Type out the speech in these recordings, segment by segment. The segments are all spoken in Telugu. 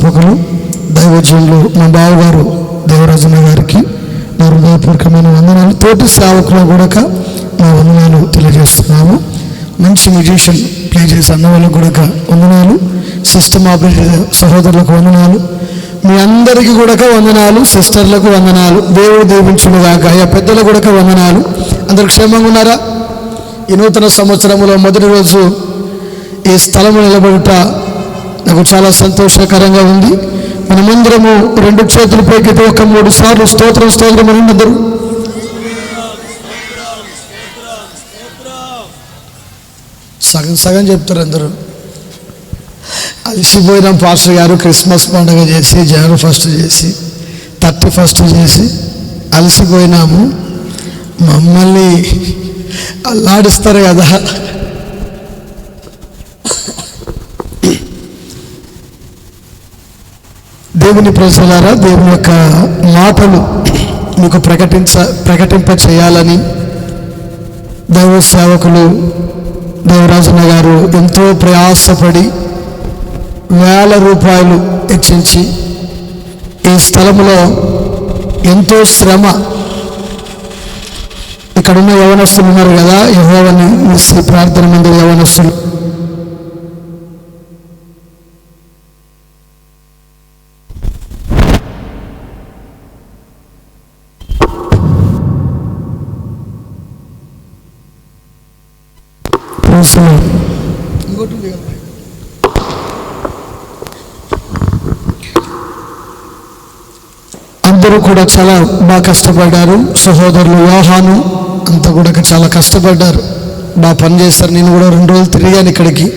వ్యవస్థాపకులు దైవజనులు మా బావగారు దేవరాజన్న గారికి నా హృదయపూర్వకమైన వందనాలు. తోటి సేవకులు కూడా మా వందనాలు తెలియజేస్తున్నాము. మంచి మ్యూజిషియన్ ప్లే చేసే అన్న వాళ్ళకు కూడా వందనాలు. సిస్టమ్ ఆపరేటర్ సహోదరులకు వందనాలు. మీ అందరికీ కూడా వందనాలు. సిస్టర్లకు వందనాలు. దేవుడు దీవించునుగాక. అయ్యా పెద్దలకు కూడా వందనాలు. అందరు క్షేమంగా ఉన్నారా? ఈ నూతన సంవత్సరంలో మొదటి రోజు ఈ స్థలంలో నిలబడుట నాకు చాలా సంతోషకరంగా ఉంది. మనమందరము 2 చేతులు పైకి ఒక 3 సార్లు స్తోత్రం స్తోత్రం అని అందరూ సగం సగం చెప్తారు. అందరూ అలసిపోయినాం. పాస్టర్ గారు క్రిస్మస్ పండుగ చేసి, జనవరి 1 చేసి, 31 చేసి అలసిపోయినాము. మమ్మల్ని అల్లాడిస్తారు కదా. దేవుని ప్రజలారా, దేవుని యొక్క మాటలు మీకు ప్రకటింప చేయాలని దైవ సేవకులు దేవరాజన్న గారు ఎంతో ప్రయాసపడి వేల రూపాయలు వెచ్చించి ఈ స్థలంలో ఎంతో శ్రమ. ఇక్కడున్న యవనస్తులు ఉన్నారు కదా, యెహోవాని ప్రార్థన మందిర యవనస్తులు అందరూ కూడా చాలా బాగా కష్టపడ్డారు. సహోదరులు యోహాను అంతా కూడా చాలా కష్టపడ్డారు, బాగా పనిచేస్తారు. నేను కూడా 2 రోజులు తిరిగాను ఇక్కడికి.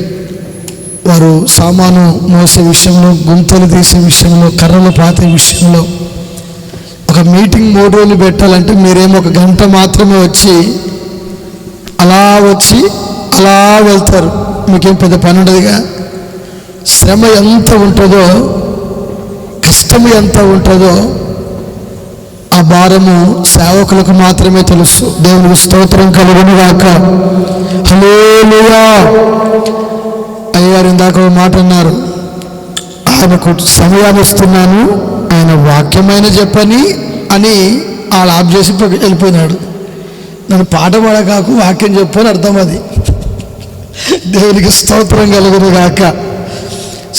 వారు సామాను మోసే విషయంలో, గుంతలు తీసే విషయంలో, కర్రలు పాతే విషయంలో ఒక మీటింగ్ 3 రోజులు పెట్టాలంటే మీరేమో 1 గంట మాత్రమే వచ్చి అలా వెళ్తారు. మీకేం పెద్ద పని ఉండదుగా. శ్రమ ఎంత ఉంటుందో, కష్టం ఎంత ఉంటుందో ఆ భారము సేవకులకు మాత్రమే తెలుసు. దేవునికి స్తోత్రం కలుగునుగాక. హల్లెలూయా. అయ్యగారు ఇందాక ఒక మాట అన్నారు, ఆయనకు సమయాన్ని ఇస్తున్నాను, ఆయన వాక్యమైన చెప్పని అని వాళ్ళు ఆఫ్ చేసి వెళ్ళిపోయినాడు. నన్ను పాట పాడకాకు వాక్యం చెప్పని అర్థం. అది దేవునికి స్తోత్రం కలుగునుగాక.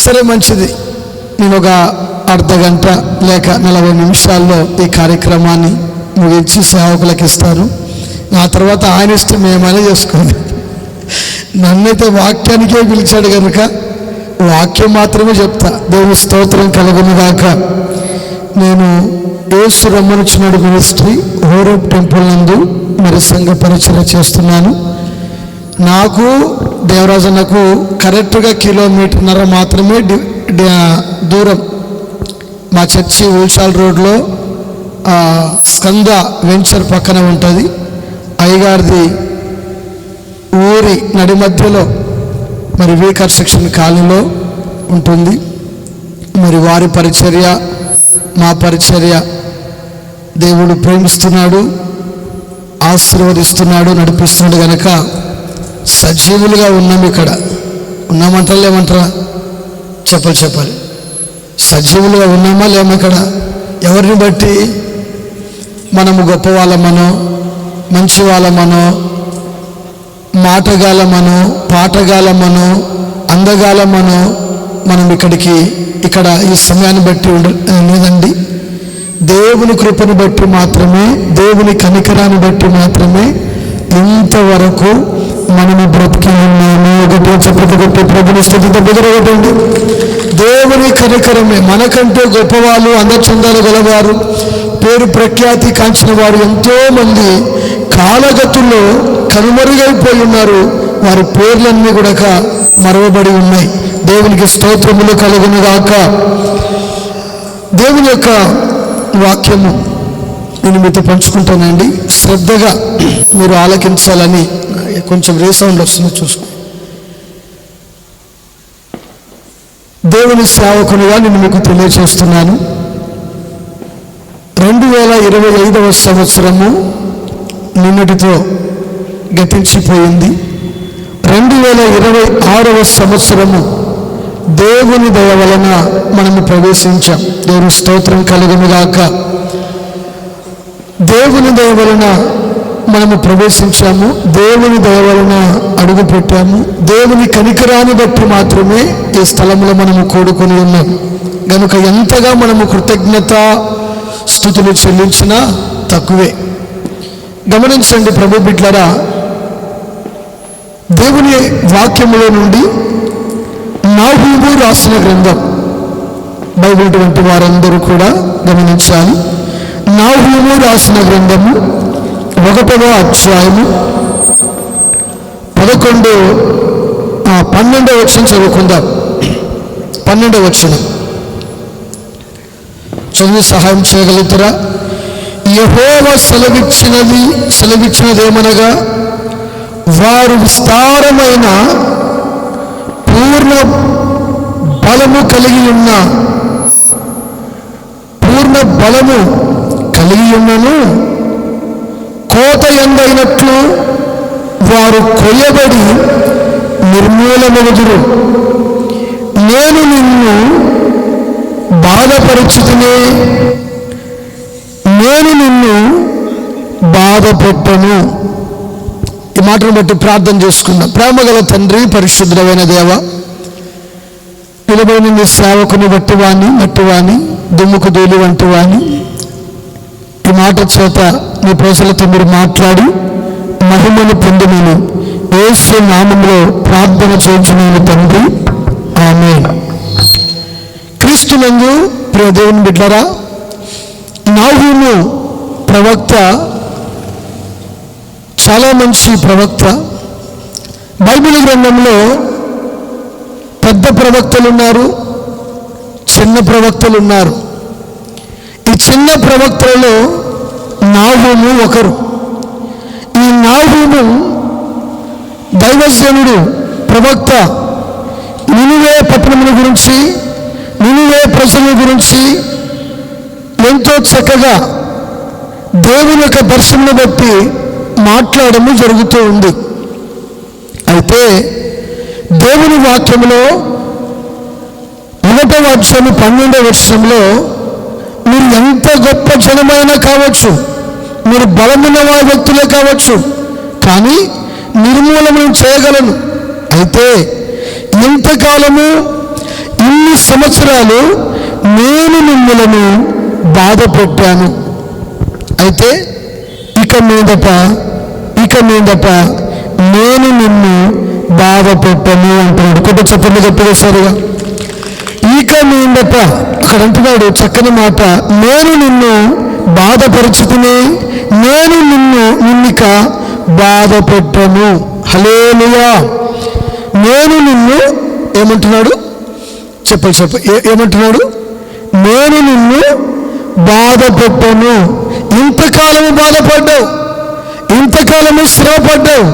సరే, మంచిది. నేను ఒక అర్ధ గంట లేక 40 నిమిషాల్లో ఈ కార్యక్రమాన్ని ముగించి సేవకులకు ఇస్తాను. ఆ తర్వాత ఆయన ఇష్టం ఏమైనా చేసుకోండి. నన్నైతే వాక్యానికే పిలిచాడు కనుక వాక్యం మాత్రమే చెప్తా. దేవుని స్తోత్రం కలుగునుగాక. నేను యేసు రమ్మనుచున్నాడు మినిస్ట్రీ హోరేబ్ టెంపుల్ నందు మరి సంఘ పరిచర్య చేస్తున్నాను. నాకు దేవరాజన్నకు కరెక్ట్గా 1.5 కిలోమీటర్ మాత్రమే దూరం. మా చర్చి ఉల్చాల్ రోడ్లో స్కంద వెంచర్ పక్కన ఉంటుంది. అయ్యగారిది ఊరి నడి మధ్యలో మరి వి కన్స్ట్రక్షన్ కాలనీలో ఉంటుంది. మరి వారి పరిచర్య, మా పరిచర్య దేవుడు ప్రేమిస్తున్నాడు, ఆశీర్వదిస్తున్నాడు, నడిపిస్తున్నాడు కనుక సజీవులుగా ఉన్నాం. ఇక్కడ ఉన్నామంటారా లేమంటారా? చెప్పాలి. సజీవులుగా ఉన్నామా లేమా? ఇక్కడ ఎవరిని బట్టి? మనము గొప్ప వాళ్ళమనో, మంచి వాళ్ళమనో, మాటగాలమనో, పాటగాలమనో, అందగాలమనో మనం ఇక్కడ ఈ సమయాన్ని బట్టి లేదండి. దేవుని కృపను బట్టి మాత్రమే, దేవుని కనికరాన్ని బట్టి మాత్రమే ఇంతవరకు మనము బ్రతికి ఉన్నాము. ఒకటి చెప్పగొట్టి ప్రభుని స్థుతితో బెదరగొట్టండి. దేవుని కనికరమే. మనకంటూ గొప్పవాళ్ళు, అందచందాలు గలవారు, పేరు ప్రఖ్యాతి కాంచిన వారు ఎంతోమంది కాలగతుల్లో కనుమరుగైపోయి ఉన్నారు. వారి పేర్లన్నీ కూడా మరవబడి ఉన్నాయి. దేవునికి స్తోత్రములు కలుగునుగాక. దేవుని యొక్క వాక్యము నేను మీతో పంచుకుంటానండి. శ్రద్ధగా మీరు ఆలకించాలని. కొంచెం రీసౌండ్ వస్తుంది, చూసుకో. దేవుని సేవకునిగా నేను మీకు తెలియజేస్తున్నాను. 2025వ సంవత్సరము నిన్నటితో గతించిపోయింది. 2026వ సంవత్సరము దేవుని దయ వలన మనము ప్రవేశించాం. దేవుని స్తోత్రం కలుగునుగాక. దేవుని దయ వలన మనము ప్రవేశించాము, దేవుని దయ వలన అడుగు పెట్టాము. దేవుని కనికరాన్ని బట్టి మాత్రమే ఈ స్థలంలో మనము కూడుకొని ఉన్నాం. కనుక ఎంతగా మనము కృతజ్ఞత స్తుతులు చెల్లించినా తక్కువే. గమనించండి ప్రభు బిడ్డలారా, దేవుని వాక్యములో నుండి నాహూము రాసిన గ్రంథం, బైబిల్ వంటి వారందరూ కూడా గమనించాలి. నాహూము రాసిన గ్రంథము 1వ అధ్యాయము 12వ వచనం చదువుకుందాం. 12వ వచనం చదివి సహాయం చేయగలుగుతారా? యెహోవా సెలవిచ్చినదేమనగా, వారు విస్తారమైన పూర్ణ బలము కలిగి ఉన్నను కోత ఎందైనట్లు వారు కొయ్యబడి నిర్మూలమగుదురు. నేను నిన్ను బాధపరచుతునే, నేను నిన్ను బాధపెట్టను. ఈ మాటను బట్టి ప్రార్థన చేసుకుందాం. ప్రేమగల తండ్రి, పరిశుద్ధమైన దేవ, పిలువైన నీ సేవకుని బట్టి మట్టివాణి దుమ్ముకు ధూళి వంటి వాణి ఈ మాట చేత నీ ప్రజలతో మీరు మాట్లాడి మహిమను పొందుమని యేసు నామములో ప్రార్థన చేయించున్నాను తండ్రి, ఆమేన్. క్రీస్తునందు ప్రియ దేవుని బిడ్డలారా, నాహూము ప్రవక్త చాలా మంచి ప్రవక్త. బైబిల్ గ్రంథంలో పెద్ద ప్రవక్తలు ఉన్నారు, చిన్న ప్రవక్తలు ఉన్నారు. ఈ చిన్న ప్రవక్తలలో నాహూము ఒకరు. ఈ నాహూము దైవజనుడు, ప్రవక్త. నినివే పట్టణముల గురించి, నినివే ప్రజల గురించి ఎంతో చక్కగా దేవుని యొక్క దర్శనం బట్టి మాట్లాడము జరుగుతూ ఉంది. అయితే దేవుని వాక్యంలో 1వ అధ్యాయం 12వ వచనంలో, మీరు ఎంత గొప్ప జనమైనా కావచ్చు, మీరు బలమున్న వారి వ్యక్తులే కావచ్చు, కానీ నిర్మూలనం చేయగలను. అయితే ఇంతకాలము, ఇన్ని సంవత్సరాలు నేను మిమ్మలను బాధ పెట్టాను. అయితే ఇక మీదట నేను నిన్ను బాధ పెట్టను అంటున్నాడు. కొత్త చెప్పండి గట్టిగా సరిగా. ఇక మీదట అక్కడ అంటున్నాడు చక్కని మాట, నేను నిన్ను బాధపరుచుకుని నేను నిన్నిక బాధ పెట్టను. హల్లెలూయా. నేను నిన్ను ఏమంటున్నాడు? ఏమంటున్నాడు? నేను నిన్ను బాధ పెట్టను. ఇంతకాలము బాధపడ్డావు, ఇంతకాలము శ్రమపడ్డావు,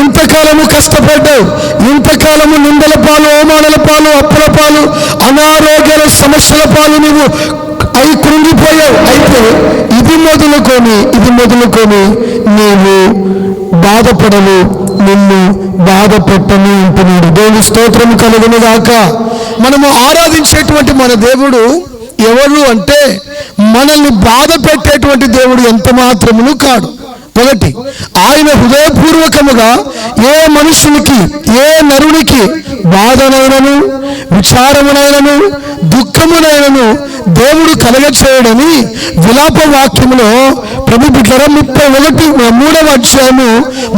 ఇంతకాలము కష్టపడ్డావు, ఇంతకాలము నిందల పాలు, అవమానాల పాలు, అప్పుల పాలు, అనారోగ్యాల సమస్యల పాలు నువ్వు అవి కృంగిపోయావు. అయితే ఇది మొదలుకొని నీవు బాధపడవు, నిన్ను బాధ పెట్టను అంటున్నాడు. దేవుని స్తోత్రం కలుగును గాక. మనము ఆరాధించేటువంటి మన దేవుడు ఎవరు అంటే, మనల్ని బాధ పెట్టేటువంటి దేవుడు ఎంత మాత్రమును కాడు. ఒకటి, ఆయన హృదయపూర్వకముగా ఏ మనుషునికి, ఏ నరునికి బాధనైనను, విచారమునైనను, దుఃఖమునైనను దేవుడు కలగచేయడని విలాప వాక్యములో ప్రభు బిడ్డలారా 3వ అధ్యాయము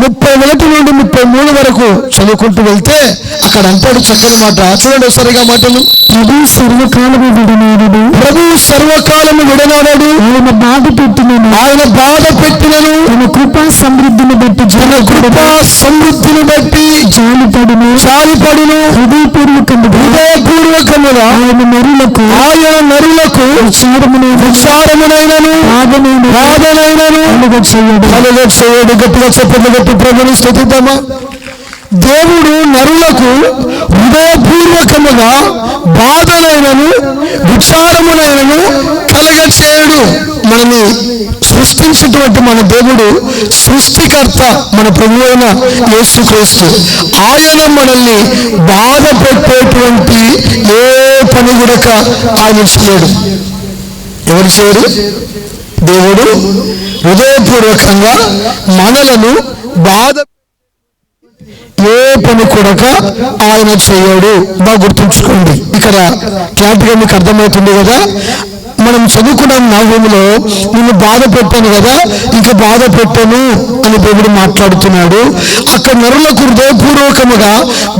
31 నుండి 33 వరకు చదువుకుంటూ వెళ్తే అక్కడ అంటాడు చక్కని మాట. చూడండి సరిగా మాటలు. ప్రభు సర్వకాలము విడనాడాడు, ఆయన బాధ పెట్టినను తన కృపా సమృద్ధిని బట్టి జాలిపడును హృదయపూర్వకముగా ఆయన నరులకు విచారమునైనను బాధనైనను కలుగచేయడు. గట్టిగా చెప్పండి, గట్టి ప్రభుని స్తుతిద్దామా. దేవుడు నరులకు హృదయపూర్వకముగా బాధనైనను విచారమునైనను కలగచేయడు. మనల్ని సృష్టించినటువంటి మన దేవుడు సృష్టికర్త, మన ప్రభువు అయిన యేసుక్రీస్తు. ఆయన మనల్ని బాధ పెట్టేటువంటి ఏ పని కూడా ఆయన చేయడు. ఎవరు చేయరు? దేవుడు హృదయపూర్వకంగా మనలను బాధ ఏ పని కూడా ఆయన చేయడు. బాగా గుర్తుంచుకోండి. ఇక్కడ క్లారిటీగా మీకు అర్థమవుతుంది కదా. మనం చదువుకున్నాం నవములో, నిన్ను బాధ పెట్టాను కదా, ఇంకా బాధ పెట్టాను అని దేవుడు మాట్లాడుతున్నాడు. అక్కడ నరులకు హృదయపూర్వకముగా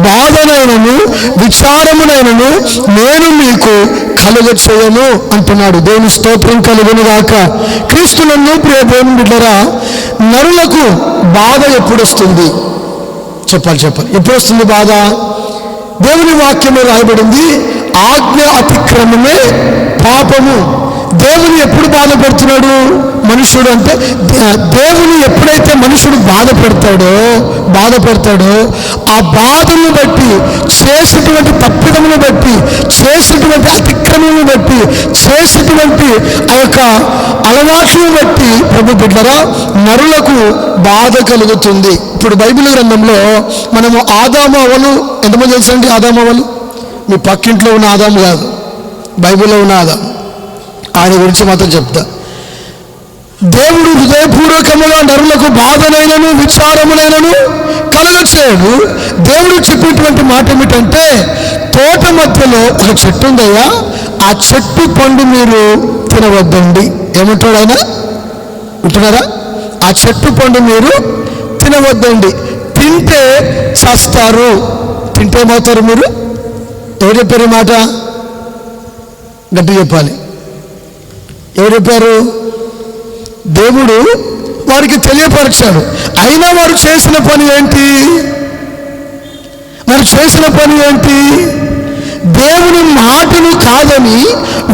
బాధనైనను విచారమునైనను నేను మీకు కలుగ చేయను అంటున్నాడు. దేవుని స్తోత్రం కలుగును గాక. క్రీస్తునందు ప్రియ దేవుని బిడ్డలారా, నరులకు బాధ ఎప్పుడు వస్తుంది? చెప్పాలి. ఎప్పుడు వస్తుంది బాధ? దేవుని వాక్యము రాయబడింది, ఆజ్ఞ అతిక్రమమే పాపము. దేవుని ఎప్పుడు బాధపడుతున్నాడు మనుషుడు అంటే, దేవుని ఎప్పుడైతే మనుషుడు బాధపడతాడో ఆ బాధను బట్టి, చేసినటువంటి తప్పిదమును బట్టి, చేసినటువంటి అతిక్రమమును బట్టి, చేసినటువంటి ఆ యొక్క అలవాట్లను బట్టి ప్రభు బిడ్డలారా నరులకు బాధ కలుగుతుంది. ఇప్పుడు బైబిల్ గ్రంథంలో మనము ఆదాము అవ్వలు ఎంతమంది తెలుసండి? ఆదాము అవ్వలు మీ పక్కింట్లో ఉన్న ఆదాము కాదు, బైబిల్లో ఉన్న ఆదాము. ఆయన గురించి మాత్రం చెప్తా. దేవుడు హృదయపూర్వకముగా నరులకు బాధనైనను విచారమునైనను కలుగచేయడు. దేవుడు చెప్పేటువంటి మాట ఏమిటంటే, తోట మధ్యలో ఒక చెట్టు ఉందయ్యా, ఆ చెట్టు పండు మీరు తినవద్దండి. ఏమంటాడు ఆయన? ఉంటున్నారా? ఆ చెట్టు పండు మీరు తినవద్దండి, తింటే చస్తారు. తింటే ఏమవుతారు మీరు? ఎవరు చెప్పారు మాట? గట్టి చెప్పాలి. ఎవరు చెప్పారు? దేవుడు వారికి తెలియపరిచాడు. అయినా వారు చేసిన పని ఏంటి? దేవుని మాటను కాదని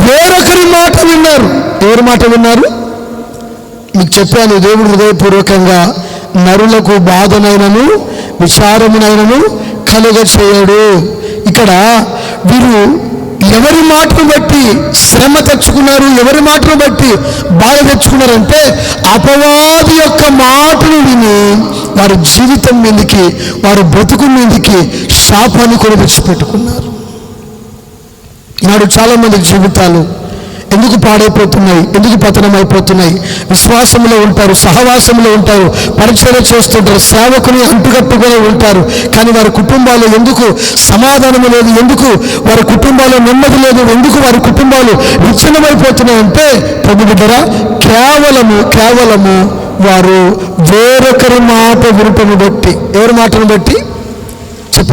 వేరొకరి మాట విన్నారు. ఎవరి మాట విన్నారు? మీకు చెప్పాను, దేవుడు హృదయపూర్వకంగా నరులకు బాధనైనను విచారమునైనను కలుగ చేయడు. ఇక్కడ వీరు ఎవరి మాటను బట్టి శ్రమ తెచ్చుకున్నారు, ఎవరి మాటను బట్టి బాధ తెచ్చుకున్నారంటే, అపవాది యొక్క మాటను విని వారి జీవితం మీదకి, వారి బ్రతుకు మీదకి శాపాన్ని కూడా తెచ్చిపెట్టుకున్నారు. ఈనాడు చాలామంది జీవితాలు ఎందుకు పాడైపోతున్నాయి? ఎందుకు పతనం అయిపోతున్నాయి? విశ్వాసంలో ఉంటారు, సహవాసంలో ఉంటారు, పరిచర్య చేస్తుంటారు, సేవకుని అంటుకట్టుకొని ఉంటారు. కానీ వారి కుటుంబాలు ఎందుకు సమాధానం లేదు? ఎందుకు వారి కుటుంబాలు నెమ్మది లేదు? ఎందుకు వారి కుటుంబాలు విచ్ఛిన్నమైపోతున్నాయంటే, ప్రభు బిడ్డరా, కేవలము వారు వేరొకరి మాట వినటను బట్టి. ఎవరి మాటను బట్టి?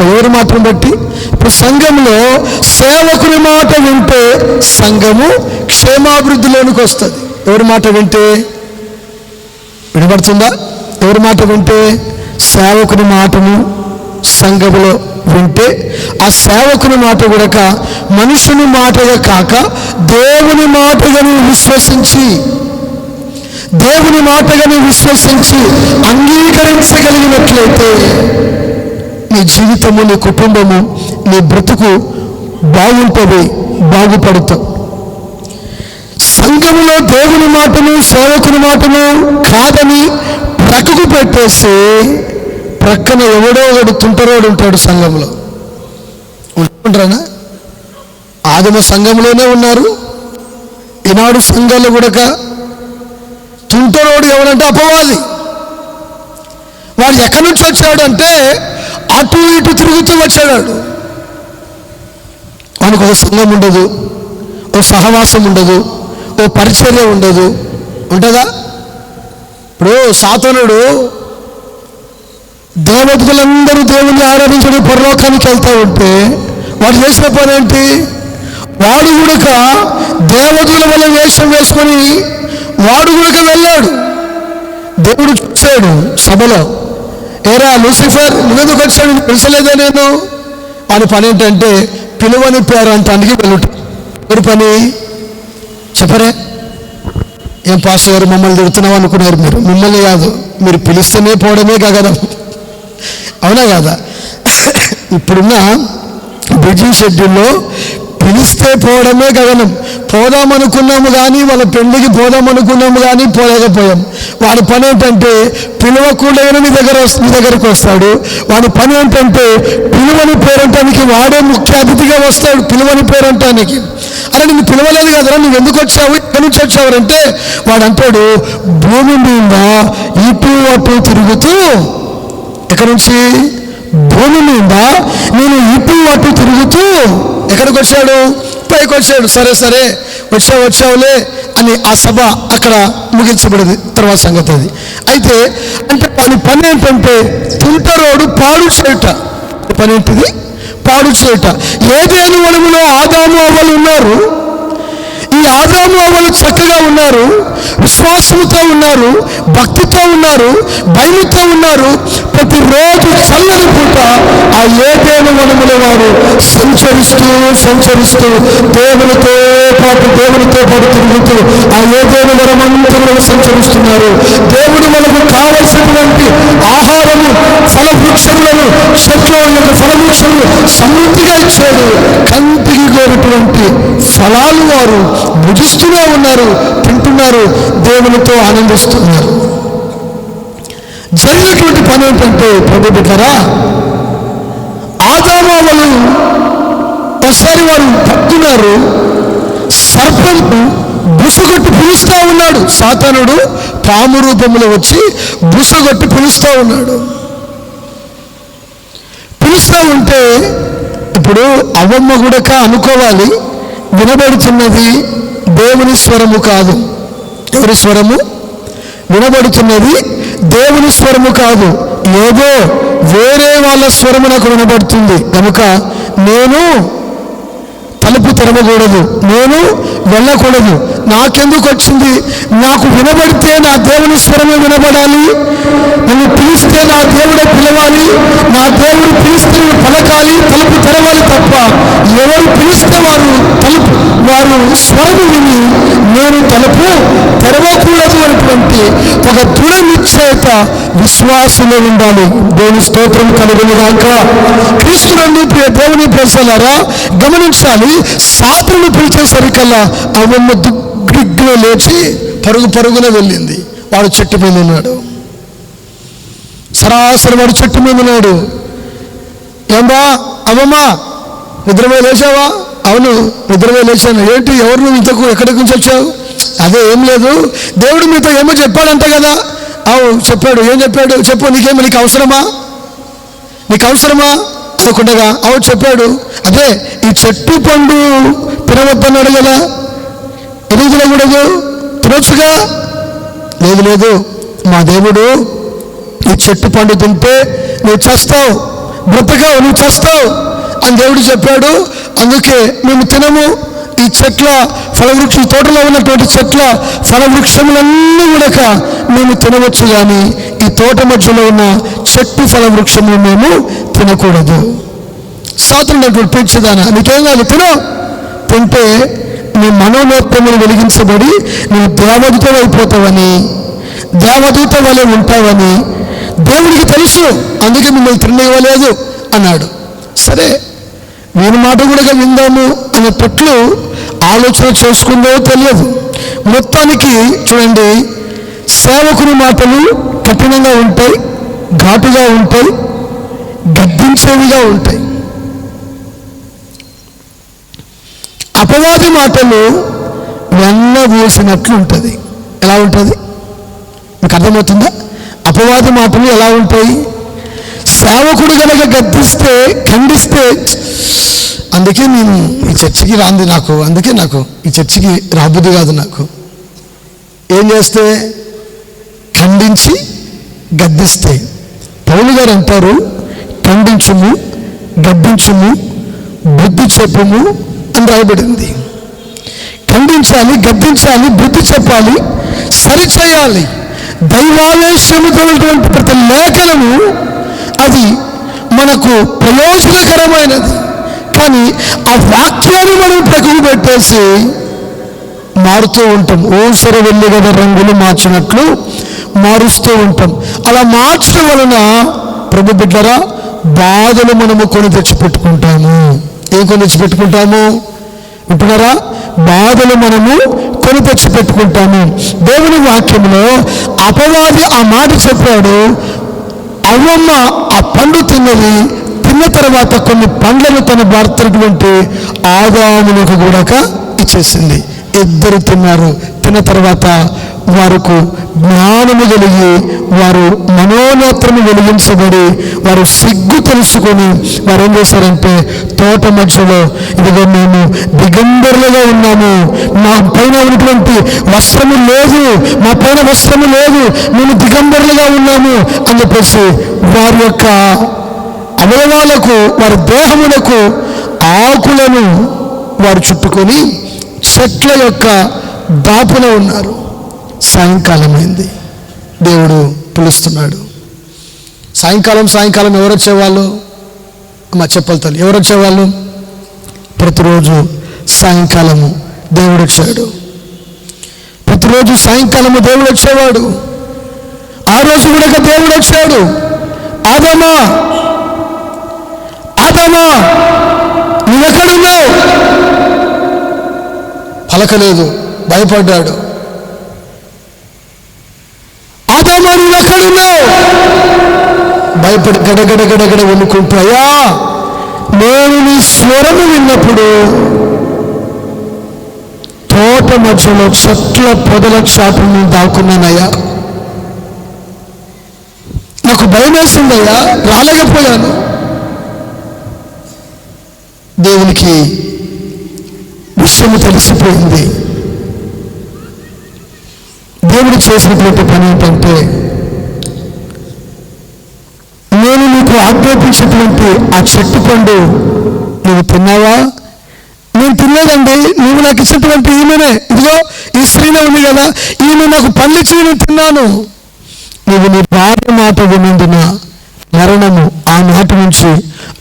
ఎవరి మాటను బట్టి? ఇప్పుడు సంఘంలో సేవకుని మాట వింటే సంఘము క్షేమాభివృద్ధిలోనికి వస్తుంది. ఎవరి మాట వింటే? వినబడుతుందా? ఎవరి మాట వింటే? సేవకుని మాటను సంఘములో వింటే, ఆ సేవకుని మాట కూడా మనుషుని మాటగా కాక దేవుని మాటగా విశ్వసించి అంగీకరించగలిగినట్లయితే నీ జీవితము, నీ కుటుంబము, నీ బ్రతుకు బాగుంటుంది, బాగుపడతావు. సంఘములో దేవుని మాటను సేవకుని మాటను కాదని ప్రక్కకు పెట్టేసి ప్రక్కన ఎవడో ఒకడు తుంటరోడు ఉంటాడు సంఘంలో. ఉంటున్నారా? ఆదిమ సంఘంలోనే ఉన్నారు. ఈనాడు సంఘాలు కూడా తుంటరోడు ఎవడంటే అపవాది. వాడు ఎక్కడి నుంచి వచ్చాడు అంటే అటు ఇటు తిరుగుతూ వచ్చాడు. వానికి ఒక సంఘం ఉండదు, ఓ సహవాసం ఉండదు, ఓ పరిచర్య ఉండదు. ఉంటుందా? ఇప్పుడు సాతానుడు దేవతలందరూ దేవుని ఆరాధించడం పరలోకానికి వెళ్తూ ఉంటే వాడు చేసిన పని ఏంటి? వాడు కూడా దేవతల వల్ల వేషం వేసుకొని వాడు కూడా వెళ్ళాడు. దేవుడు చూశాడు సభలో, ఏరా లూసిఫర్, నువ్వెందుకు వచ్చాడు? పిలిచలేదా నేను? వాని పని ఏంటంటే పిలువని పేరంటానికి వెళ్ళుట. ఎవరి పని చెప్పరే? ఏం పాస్టర్ గారు మమ్మల్ని తిడుతున్నావు అనుకున్నారు మీరు? మిమ్మల్ని కాదు, మీరు పిలిస్తేనే పోవడమే కాగలం. అవునా కాదా? ఇప్పుడున్న బిజీ షెడ్యూల్లో పిలిస్తే పోవడమే గగనం. పోదామనుకున్నాము కానీ, వాళ్ళ పెళ్లికి పోదామనుకున్నాము కానీ పోలేకపోయాం. వాడి పని ఏంటంటే పిలువకుండా మీ దగ్గరకు వస్తాడు. వాడి పని ఏంటంటే పిలువని పేరంటానికి వాడే ముఖ్య అతిథిగా వస్తాడు. పిలువని పేరంటానికి, అరే నిన్ను పిలవలేదు కదరా, నువ్వు ఎందుకు వచ్చావు, ఎక్కడి నుంచి వచ్చావు అంటే వాడు అంటాడు, భూమి మీద ఇటు అటు తిరుగుతూ, ఎక్కడి నుంచి, భూమి మీద నేను ఇటు అటు తిరుగుతూ ఎక్కడికి వచ్చాడు, పైకి వచ్చాడు. సరే సరే వచ్చావులే అని ఆ సభ అక్కడ ముగించబడింది. తర్వాత సంగతి అది. అయితే అంటే వాని పని ఏంటంటే తింటరోడు పాడు చేయుట. పని ఏంటిది, పాడు చేయుట. ఏదేని వనములో ఆదాము అవ్వలు ఉన్నారు. ఈ ఆదాము అవ్వలు చక్కగా ఉన్నారు, విశ్వాసంతో ఉన్నారు, భక్తితో ఉన్నారు, భయముతో ఉన్నారు. ప్రతిరోజు చల్లని పూట ఆ ఏదేని వనములో వారు సంచరిస్తూ దేవునితో పాటు తిరుగుతూ ఆ ఏదేని వనమంతా సంచరిస్తున్నారు. దేవుడు మనకు కావలసినటువంటి ఆహారము, ఫలవృక్షములను, చెట్ల యొక్క ఫలవృక్షములు సమృద్ధిగా ఇచ్చాడు. కంటికి కోరినటువంటి ఫలాలు వారు భుజిస్తూనే ఉన్నారు, తింటున్నారు, దేవునితో ఆనందిస్తున్నారు. జరిగినటువంటి పని ఏంటంటే ప్రభు బిడ్డలారా, ఆదాము ఒకసారి వారు పట్టుకున్నారు. సర్పంపు బుసగొట్టి పిలుస్తూ ఉన్నాడు. సాతానుడు పాము రూపంలో వచ్చి బుసగొట్టి పిలుస్తూ ఉన్నాడు. పిలుస్తూ ఉంటే ఇప్పుడు అవ్వమ్మ కూడా అనుకోవాలి, వినబడుతున్నది దేవుని స్వరము కాదు. ఎవరి స్వరము? వినబడుతున్నది దేవుని స్వరము కాదు, ఏదో వేరే వాళ్ళ స్వరము నాకు వినబడుతుంది. కనుక నేను తలుపు తెరవకూడదు, నేను వెళ్ళకూడదు. నాకెందుకు వచ్చింది? నాకు వినబడితే నా దేవుని స్వరమే వినబడాలి. నన్ను పిలిస్తే నా దేవుడే పిలవాలి. నా దేవుడు పిలిస్తే పలకాలి, తలుపు తెరవాలి తప్ప ఎవరు పిలిస్తే వారు స్వరము విని నేను తలుపు తెరవకూడదు అనేటువంటి ఒక దృఢ నిశ్చయత విశ్వాసంలో ఉండాలి. దేవుని స్తోత్రం కలుగునుగాక. క్రీస్తునందు ప్రియ దేవుని ప్రజలారా గమనించాలి. సాతానుడు పిలిచేసరికల్లా అవ్వమ్మ దిగ్గున లేచి పరుగున వెళ్ళింది. వాడు చెట్టు మీద ఉన్నాడు. సరాసరి వాడు చెట్టు మీద ఉన్నాడు. ఏమ్మా అవ్వమ్మా, నిద్రపోయి లేచావా? అవును, నిద్రపోయి లేచాను. ఏంటి, ఎవరు నువ్వు ఇంతకు ఎక్కడి నుంచి వచ్చావు? అదే ఏం లేదు, దేవుడు మీతో ఏమో చెప్పాడంట కదా. అవు చెప్పాడు. ఏం చెప్పాడు చెప్పు, నీకు అవసరమా అనుకుండగా అవు చెప్పాడు. అదే ఈ చెట్టు పండు తినవద్దన్నాడు కదా, ఎందుకు తినకూడదు? తినొచ్చుగా. లేదు, మా దేవుడు ఈ చెట్టు పండు తింటే నువ్వు చేస్తావు, బ్రతకవు, నువ్వు చేస్తావు అని దేవుడు చెప్పాడు. అందుకే మేము తినము. ఈ చెట్ల ఫలవృక్షం, తోటలో ఉన్నటువంటి చెట్ల ఫలవృక్షములన్నీ కూడా మేము తినవచ్చు, కానీ ఈ తోట మధ్యలో ఉన్న చెట్టు ఫలవృక్షములు మేము తినకూడదు. సాతానుడు పిలిచేదానా, నీకేం కాదు, తింటే నీ మనోనేత్రములు వెలిగించబడి నువ్వు దేవదూత అయిపోతావని, దేవదూత వలె ఉంటావని దేవుడికి తెలుసు. అందుకే మిమ్మల్ని తిననివ్వలేదు అన్నాడు. సరే, నేను మాట కూడా విందాము అనేటట్లు ఆలోచన చేసుకుందో తెలియదు. మొత్తానికి చూడండి, సేవకుని మాటలు కఠినంగా ఉంటాయి, ఘాటుగా ఉంటాయి, గద్దించేవిగా ఉంటాయి. అపవాది మాటలు వెన్న వేసినట్లు ఉంటుంది. ఎలా ఉంటుంది మీకు అర్థమవుతుందా? అపవాది మాటలు ఎలా ఉంటాయి? సేవకుడు కనుక గద్దిస్తే, ఖండిస్తే, అందుకే నేను ఈ చర్చికి రాంది, అందుకే నాకు ఈ చర్చికి రాబుద్ది కాదు. నాకు ఏం చేస్తే ఖండించి గద్దిస్తే, పౌలు గారు అంటారు, ఖండించుము, గద్దించుము, బుద్ధి చెప్పుము అని రాయబడింది. ఖండించాలి, గద్దించాలి, బుద్ధి చెప్పాలి, సరిచేయాలి. దైవావేశముతో ప్రతి లేఖనము అది మనకు ప్రయోజనకరమైనది. కానీ ఆ వాక్యాన్ని మనం ప్రకువ పెట్టేసి మారుతూ ఉంటాం. ఊసర వెళ్ళి కదా రంగులు మార్చినట్లు మారుస్తూ ఉంటాం. అలా మార్చడం వలన ప్రభు బిడ్డరా బాధలు మనము కొని తెచ్చిపెట్టుకుంటాము. ఏం కొని తెచ్చిపెట్టుకుంటాము? ఉంటున్నారా? బాధలు మనము కొని తెచ్చి పెట్టుకుంటాము. దేవుని వాక్యంలో అపవాది ఆ మాట చెప్పాడు. అవ్వమ్మ ఆ పండు తిన్న తర్వాత కొన్ని పండ్లను తన భర్తటువంటి ఆదామునకు కూడా ఇచ్చేసింది. ఇద్దరు తిన్నారు. తిన్న తర్వాత వారికి జ్ఞానము కలిగి వారు మనోనేత్రము వెలిగించబడి వారు సిగ్గు తెలుసుకొని వారు ఏం చేశారంటే తోట మధ్యలో, ఇదిగో మేము దిగంబరులుగా ఉన్నాము, మా పైన ఉన్నటువంటి వస్త్రము లేదు, మా పైన వస్త్రము లేదు, మేము దిగంబరులుగా ఉన్నాము అని చెప్పేసి వారి యొక్క అవయవాలకు, వారి దేహములకు ఆకులను వారు చుట్టుకొని చెట్ల యొక్క దాపున ఉన్నారు. సాయంకాలం అయింది. దేవుడు పిలుస్తున్నాడు. సాయంకాలం ఎవరు వచ్చేవాళ్ళు? మా చెప్పలు తల్లి, ఎవరు వచ్చేవాళ్ళు? ప్రతిరోజు సాయంకాలము దేవుడు వచ్చాడు. ప్రతిరోజు సాయంకాలము దేవుడు వచ్చేవాడు. ఆ రోజు కూడా దేవుడు వచ్చాడు. ఆదామా నువ్వెక్కడున్నావు? పలకలేదు, భయపడ్డాడు. ఆదామా నువ్వెక్కడున్నావు? భయపడి గడగడ వణుకుంటూ, అయ్యా నేను నీ స్వరము విన్నప్పుడు తోట మధ్యలో చెట్ల పొదల చాటుని దాక్కున్నానయ్యా, నాకు భయం వేసిందయ్యా, రాలేకపోయాను. దేవునికి విషయము తెలిసిపోయింది. దేవుడు చేసినటువంటి పని ఏంటంటే, నేను నీకు ఆజ్ఞాపించినటువంటి ఆ చెట్టు పండు నువ్వు తిన్నావా? నేను తినలేదండి, నువ్వు నాకు ఇచ్చినటువంటి ఈమెనే, ఇదిగో ఈ స్త్రీనే ఉంది కదా, ఈమె నాకు పండిచ్చి నేను తిన్నాను. నువ్వు నీ భార్య మాట విన్నందున మరణము ఆ నాటి నుంచి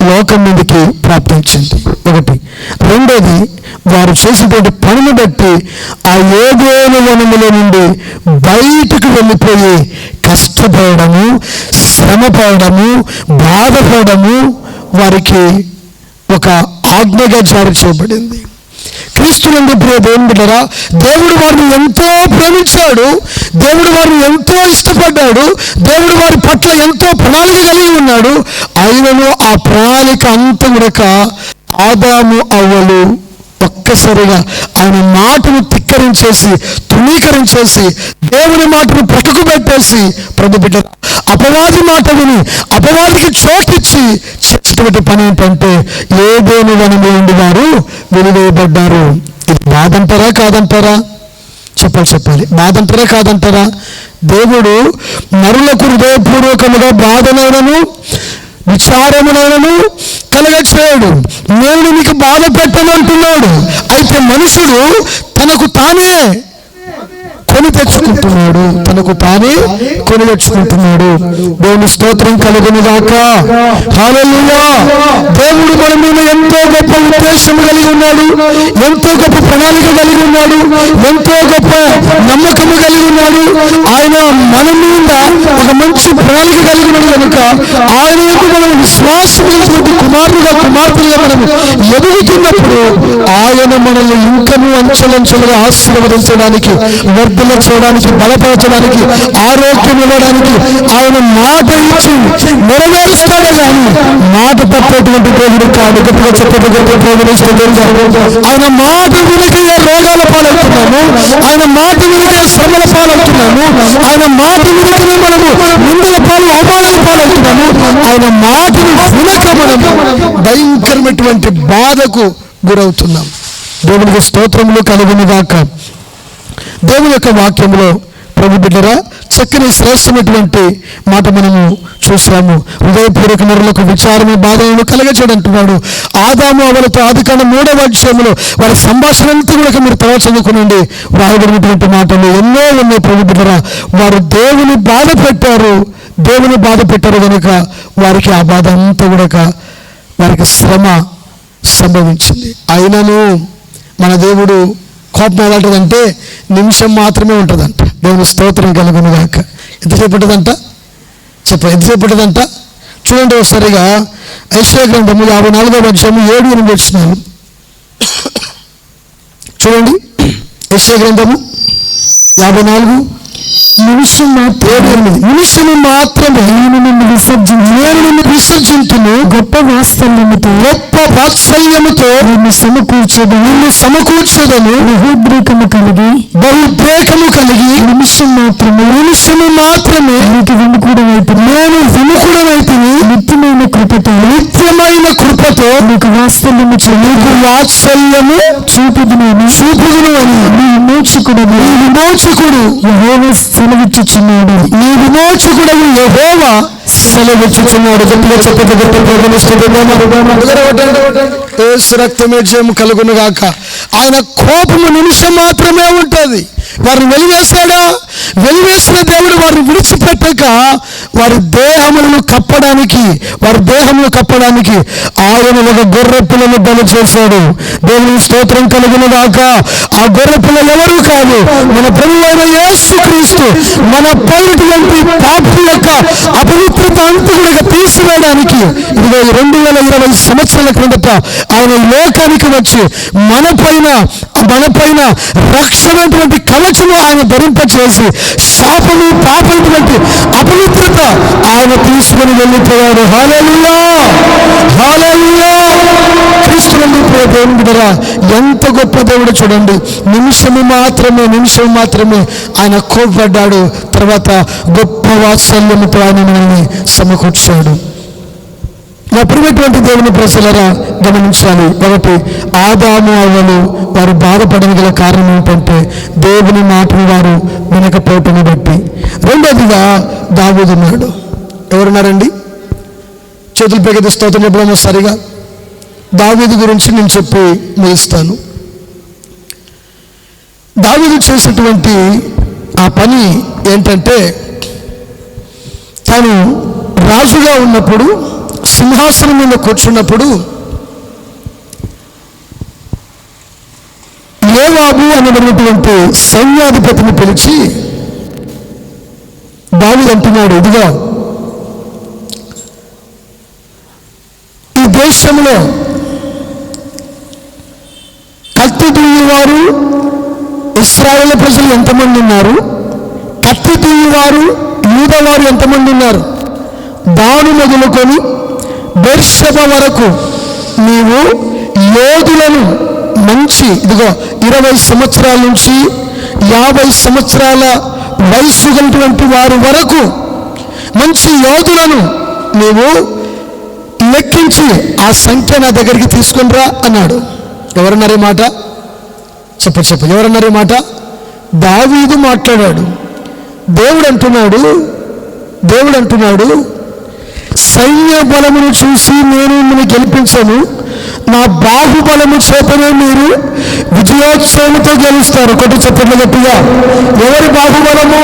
లోకం మీదకి ప్రాప్తించింది. ఒకటి. రెండోది, వారు చేసేటువంటి పనిని బట్టి ఆ ఏదోను వనముల నుండి బయటకు వెళ్ళిపోయి కష్టపడము, శ్రమపడము, బాధపడము వారికి ఒక ఆజ్ఞగా జారీ చేయబడింది. క్రీస్తునందు ప్రియ దేవుని బిడ్డలారా, దేవుడు వారిని ఎంతో ప్రేమించాడు, దేవుడు వారిని ఎంతో ఇష్టపడ్డాడు, దేవుడు వారి పట్ల ఎంతో ప్రణాళిక కలిగి ఉన్నాడు. ఆయనను ఆ ప్రణాళిక అంతా కూడా ఆదాము అవ్వలు ఒక్కసారిగా ఆయన మాటను తిక్కరించేసి, తృణీకరించేసి, దేవుని మాటను పట్టుకు పెట్టేసి, ప్రభు బిడ్డ అపవాది మాట విని అపవాదికి చోటిచ్చి చేసేటువంటి పని ఏంటంటే ఏదేని వనము నుండి వారు వెలివేయబడ్డారు. ఇది బాధంటారా కాదంటారా? చెప్పాలి. బాధంటారా కాదంటారా? దేవుడు నరులకు హృదయపూర్వకముగా బాధనైనను విచారమునైనను కలగచేయడు. నేను నీకు బాధ పెట్టనంటున్నాడు. అయితే మనుషుడు తనకు తానే కొని తెచ్చుకుంటున్నాడు. దేవుని స్తోత్రం కలుగునుగాక. హల్లెలూయా. దేవుడు మన మీద ఎంతో గొప్ప ఉద్దేశం కలిగి ఉన్నాడు, ఎంతో గొప్ప ప్రణాళిక కలిగి ఉన్నాడు, ఎంతో గొప్ప నమ్మకము కలిగి ఉన్నాడు. ఆయన మన మీద ఒక మంచి ప్రణాళిక కలిగి ఉన్నాడు కనుక ఆయన యొక్క మనం విశ్వాసమైనటువంటి కుమార్తెలుగా మనం ఎదుగుతున్నప్పుడు ఆయన మనల్ని ఇంకనూ అంచెలంచెలుగా ఆశీర్వదించడానికి, వర్ధల చేయడానికి, బలపరచడానికి, ఆరోగ్యం ఇవ్వడానికి ఆయన మాట ఇచ్చి నెరవేరుస్తాడే కానీ మాట తప్పేటువంటి దేవుడు కాదు. గొప్పగా ఆయన మాట వినికే రోగాల పాలవుతున్నాము, ఆయన మాట వినికే శ్రమల పాలవుతున్నాము, ఆయన మాట వినికే మనము నిందల పాలు, అవమానాల పాలవుతున్నాము. ఆయన మాటను వినక మనము భయంకరమైనటువంటి బాధకు గురవుతున్నాం. దేవునికి స్తోత్రములు కలుగునుగాక. దేవుని యొక్క వాక్యంలో ప్రభు బిడ్డరా చక్కని శ్రేష్టమైనటువంటి మాట మనము చూసాము. హృదయపూర్వక నరులకు విచారము, బాధలను కలగచేయడంటున్నాడు. ఆదాము అవ్వలతో ఆదికాండం 3వ అధ్యాయంలో వారి సంభాషణంతా కూడా మీరు తర్వాత చదువుకునండి. రాయబడినటువంటి మాటలు ఎన్నో ఉన్నాయి. ప్రభు బిడ్డరా వారు దేవుని బాధ పెట్టారు కనుక వారికి ఆ బాధ అంతా కూడా వారికి శ్రమ సంభవించింది. అయినను మన దేవుడు కోపం ఎలాంటిదంటే నిమిషం మాత్రమే ఉంటుందంట. దేవుని స్తోత్రం కలుగునుగాక. ఎంతసేపు ఉంటుందంట? ఎంతసేపు ఉంటుందంట? చూడండి ఒకసారిగా. యెషయా గ్రంథము 54వ అధ్యాయము 7-8 వచనాలు. చూడండి, యెషయా గ్రంథము 54 నిమిషము మాత్రమే నేను నిన్ను విసర్జించును, గొప్ప వాత్సల్యముతో నిన్ను సమకూర్చదను. బహుద్రేకము కలిగి నిమిషము మాత్రమే నీకు విముఖుడమైతిని. నిత్యమైన కృపతో నీకు వాత్సల్యము చూపుదును అని నీ విమోచకుడు యెహోవా సెలవిచ్చుచున్నాడు. నీ విమోచకుడవు యెహోవా సెలవిచ్చుచున్నాడు. యేసు రక్తమే జయము కలుగును గాక. ఆయన కోపము నిమిషం మాత్రమే ఉంటుంది. వారిని వెలివేశాడా? వెలివేసిన దేవుడు వారిని విడిచిపెట్టక వారి దేహములను కప్పడానికి ఆయన ఒక గొర్రె పిల్లను బలి చేశాడు. దేవుని స్తోత్రం కలుగును గాక. ఆ గొర్రె పిల్ల ఎవరు కాదు, మన ప్రభువైన యేసుక్రీస్తు. మన పైనటువంటి పాపం యొక్క అపవిత్రత అంతా కూడా తీసివేయడానికి 2020 సంవత్సరాల క్రిందట ఆయన లోకానికి వచ్చి మన పైన రక్షణటువంటి కవచము ఆయన ధరింపచేసి శాపము పాపమైనటువంటి అపవిత్రత ఆయన తీసుకుని వెళ్ళిపోయాడు. హల్లెలూయా, హల్లెలూయా. క్రీస్తునందు దేవుని బిడ్డలారా, ఎంత గొప్ప దేవుడు చూడండి. నిమిషము మాత్రమే ఆయన కోపడ్డాడు. తర్వాత గొప్ప వాత్సల్యముతో ఆయన మనల్ని సమకూర్చాడు. నా ప్రియమైనటువంటి దేవుని ప్రజలారా గమనించాలి. ఒకటి, ఆదాము అవ్వలు వారు బాధపడని గల కారణం ఏంటంటే దేవుని మాటను వారు వినకపోవటాన్ని బట్టి. రెండోదిగా దావీదున్నాడు. ఎవరున్నారండి? చేతులు పైకి స్తోత్రం చెప్పడమో సరిగా. దావీదు గురించి నేను చెప్పి ముగిస్తాను. దావీదు చేసినటువంటి ఆ పని ఏంటంటే, తాను రాజుగా ఉన్నప్పుడు సింహాసనం మీద కూర్చున్నప్పుడు యోవాబు అనబడినటువంటి సైన్యాధిపతిని పిలిచి దావీదు అంటున్నాడు, ఇదిగో ఈ దేశంలో కత్తి దూయేవారు ఇశ్రాయేలు ప్రజలు ఎంతమంది ఉన్నారు? కత్తి దూయేవారు యూదావారు ఎంతమంది ఉన్నారు? దాని మొదలుకొని బెర్షెబ వరకు నీవు యోధులను మంచి 20 సంవత్సరాల నుంచి 50 సంవత్సరాల వయసు కలిగినటువంటి వారి వరకు మంచి యోధులను నీవు లెక్కించి ఆ సంఖ్య నా దగ్గరికి తీసుకుని రా అన్నాడు. ఎవరన్నారు ఈ మాట? చెప్ప ఎవరన్నారు ఈ మాట? దావీదు మాట్లాడాడు. దేవుడు అంటున్నాడు, సైన్య బలమును చూసి నేను మిమ్మల్ని గెలిపించను, నా బాహుబలము చేతనే మీరు విజయోత్సవంతో గెలుస్తారు. కొట్టి చెప్పండి గట్టిగా. ఎవరి బాహుబలము?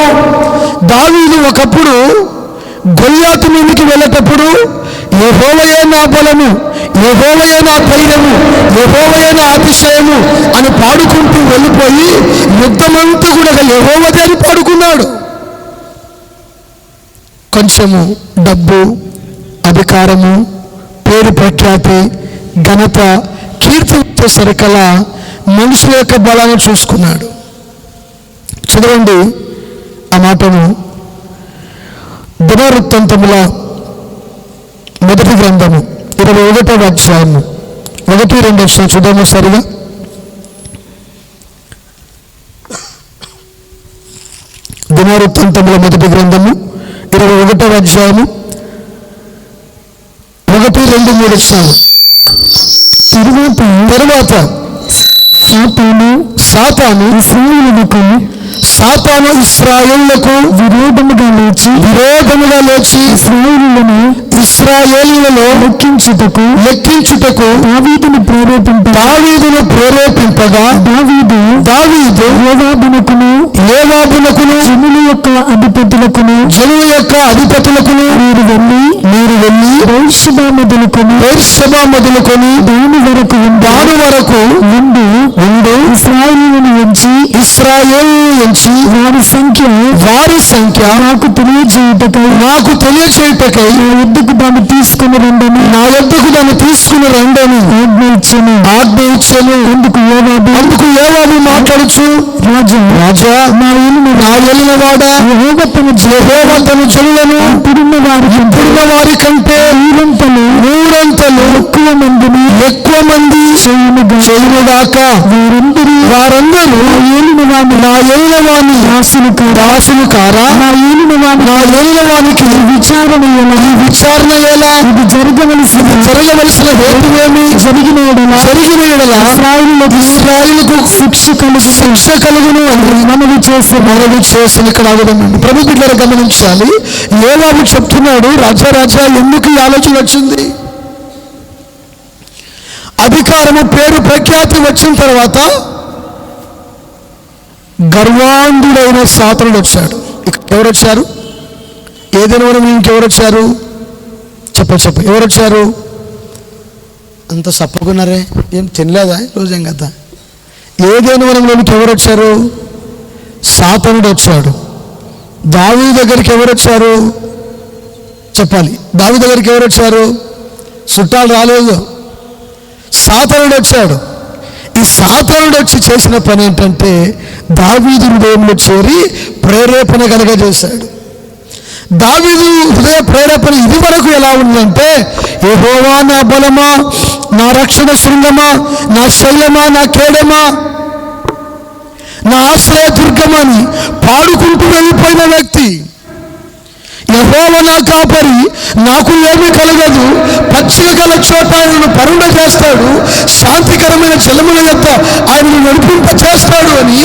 దావీదు ఒకప్పుడు గొల్యాతు మీదకి వెళ్ళేటప్పుడు యెహోవాయే నా బలము, యెహోవాయే నా ధైర్యము, యెహోవాయే నా అతిశయము అని పాడుకుంటూ వెళ్ళిపోయి యుద్ధమంతా కూడా యెహోవాదే అని పాడుకున్నాడు. కొంచెము డబ్బు, అధికారము, పేరు ప్రఖ్యాతి, ఘనత, కీర్తి సరికల మనుషుల యొక్క బలాన్ని చూసుకున్నాడు. చదవండి ఆ మాటను. దినవృత్తాంతముల మొదటి గ్రంథము 21వ అధ్యాయము 1-2 వచనం చూద్దాము సరిగా. దినవృత్తాంతముల మొదటి గ్రంథము 21వ అధ్యాయము 1-2-3 వచనాలు. తరువాత సాతాను ఇశ్రాయేలులకు విరోధముగా లేచి ఇశ్రాయేలులను లెక్కించుటకు దావీదును ప్రేరేపింపగా దావీదు యోవాబునకును జనుల యొక్క అధిపతులకును మీరు వెళ్ళి బెర్షెబా మొదలుకొని దాని వరకు ఉండు ఇశ్రాయేలులను ఎంచి ఇశ్రాయేలు నుంచి వారి సంఖ్య నాకు తెలియజేయుటకై నా యొద్దకు దాన్ని తీసుకుని రండని ఆజ్ఞ ఇచ్చెను. అందుకు యోవాబు మాట్లాడుచు, రాజా నా ఏలిన వాడా, యెహోవా తన జనులను ఇప్పుడున్న వారి కంటే మూడంతలు ఎక్కువ మంది చేయునుగాక. వారందరూ నా ఏలిన వాని దాసులు కారా? నా ఏలిన వానికి విచారణ ఎలా? ఇది జరగవలసిన హేతువేమి? జరిగిన యెడల ఇశ్రాయేలుకు శిక్ష కలుగును అని మనవి చేసి ఇక్కడ ఆగుదామండి. ప్రభు బిడ్డలు గమనించాలి. యోవాబు చెప్తున్నాడు, రాజా ఎందుకు ఈ ఆలోచన వచ్చింది? అధికారము పేరు ప్రఖ్యాతి వచ్చిన తర్వాత గర్వాంధుడైన సాతానుడు వచ్చాడు. ఎవరు వచ్చారు? ఏదైనా మనం ఇంకెవరు వచ్చారు? చెప్ప ఎవరు వచ్చారు? అంత సప్పకున్నారే, ఏం తినలేదా రోజేం కదా? ఏదైనా వనంలోనికి ఎవరు వచ్చారు? సాతానుడు వచ్చాడు. దావీదు దగ్గరికి ఎవరు వచ్చారు? చెప్పాలి. దావీదు దగ్గరికి ఎవరు వచ్చారు? చుట్టాలు రాలేదు, సాతానుడు వచ్చాడు. ఈ సాతానుడు వచ్చి చేసిన పని ఏంటంటే దావీదు హృదయంలో చేరి ప్రేరేపణ కలగజేశాడు. దావీదు హృదయ ప్రేరేపణ ఇది వరకు ఎలా ఉందంటే, యెహోవా నా బలమా, నా రక్షణ శృంగమా, నా శైలమా, నా కేడమా, నా ఆశ్రయ దుర్గమని పాడుకుంటూ వెళ్ళిపోయిన వ్యక్తి. యెహోవా నా కాపరి, నాకు ఏమీ కలగదు, పచ్చిక గల చోట ఆయనను పరుండ చేస్తాడు, శాంతికరమైన జలముల యొక్క ఆయనను నడిపింప చేస్తాడు అని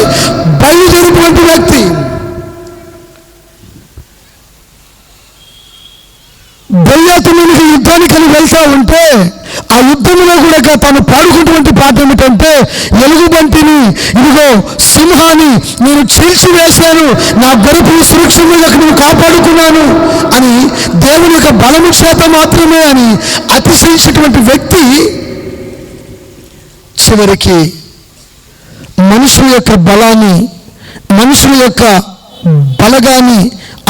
బయలుదేరినటువంటి వ్యక్తి. గొల్యాతు మీదకి యుద్ధానికి వెళ్తా ఉంటే ఆ యుద్ధంలో కూడా తాను పాడుకున్నటువంటి పాట ఏమిటంటే, ఎలుగుబంటిని, ఇదిగో సింహాన్ని నేను చీల్చివేశాను, నా గొర్రెలను సురక్షితంగా నేను కాపాడుకున్నాను అని దేవుని యొక్క బలము చేత మాత్రమే అని అతిశయించినటువంటి వ్యక్తి చివరికి మనుషుల యొక్క బలాన్ని, మనుషుల యొక్క బలగాన్ని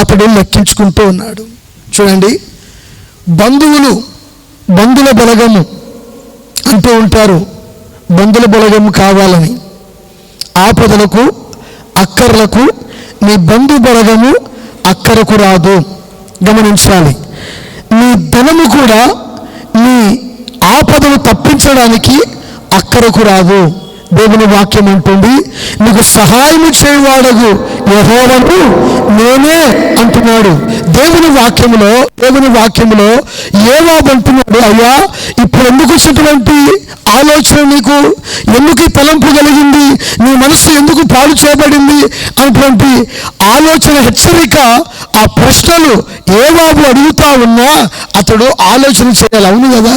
అతడు లెక్కించుకుంటూ ఉన్నాడు. చూడండి, బంధువుల బలగము అంటూ ఉంటారు. బంధువుల బలగము కావాలని, ఆపదలకు అక్కర్లకు నీ బంధు బలగము అక్కరకు రాదు. గమనించాలి. నీ ధనము కూడా నీ ఆపదలు తప్పించడానికి అక్కరకు రాదు. దేవుని వాక్యం అంటుంది, నీకు సహాయము చేయవాడగు యెహోవాను నేనే అంటున్నాడు. దేవుని వాక్యములో యోవాబు అంటున్నాడు, అయ్యా ఇప్పుడు ఎందుకు వచ్చినటువంటి ఆలోచన, నీకు ఎందుకు ఈ తలంపు కలిగింది, నీ మనస్సు ఎందుకు పాడు చేయబడింది అనేటువంటి ఆలోచన, హెచ్చరిక, ఆ ప్రశ్నలు యోవాబు అడుగుతా ఉన్నా అతడు ఆలోచన చేయాలి. అవును కదా,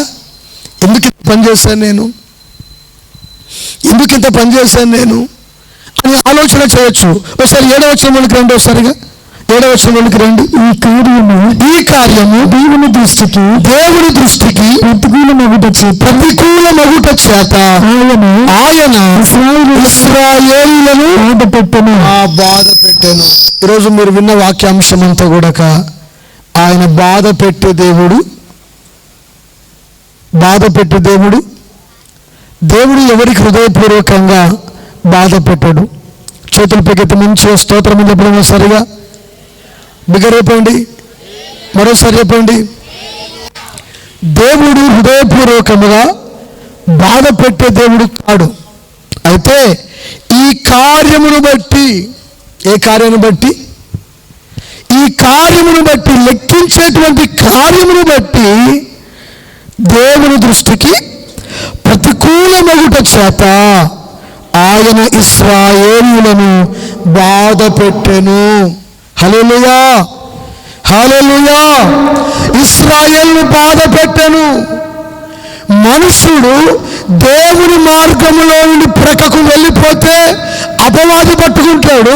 ఎందుకు పనిచేశాను నేను, ఎందుకు ఇంత పనిచేశాను నేను అని ఆలోచన చేయొచ్చు. ఒకసారి 7వ వచనంలోకి రండి, ఒకసారిగా 7వ వచనంలోకి రండి. ఈ కార్యము దేవుని దృష్టికి ప్రతికూల మగుట చేత ఆయన ఇశ్రాయేలులను బాధ పెట్టెను. ఈరోజు మీరు విన్న వాక్యాంశం అంతా కూడా ఆయన బాధ పెట్టే దేవుడు దేవుడు ఎవరికి హృదయపూర్వకంగా బాధ పెట్టడు. చేతుల పైకెత్తి మంచిగా స్తోత్రం చెప్పడం, సరిగా బిగరేపండి, మరోసారి చెప్పండి. దేవుడు హృదయపూర్వకముగా బాధ పెట్టే దేవుడు కాడు. అయితే ఈ కార్యమును బట్టి, ఏ కార్యమును బట్టి? ఈ కార్యమును బట్టి, లెక్కించేటువంటి కార్యమును బట్టి దేవుని దృష్టికి ప్రతికూలమగుట చేత ఆయన ఇశ్రాయేలులను బాధ పెట్టెను. హల్లెలూయా, హల్లెలూయా. ఇశ్రాయేలును బాధ పెట్టెను. మనుషుడు దేవుని మార్గములో నుండి ప్రక్కకు వెళ్ళిపోతే అపవాది పట్టుకుంటాడు.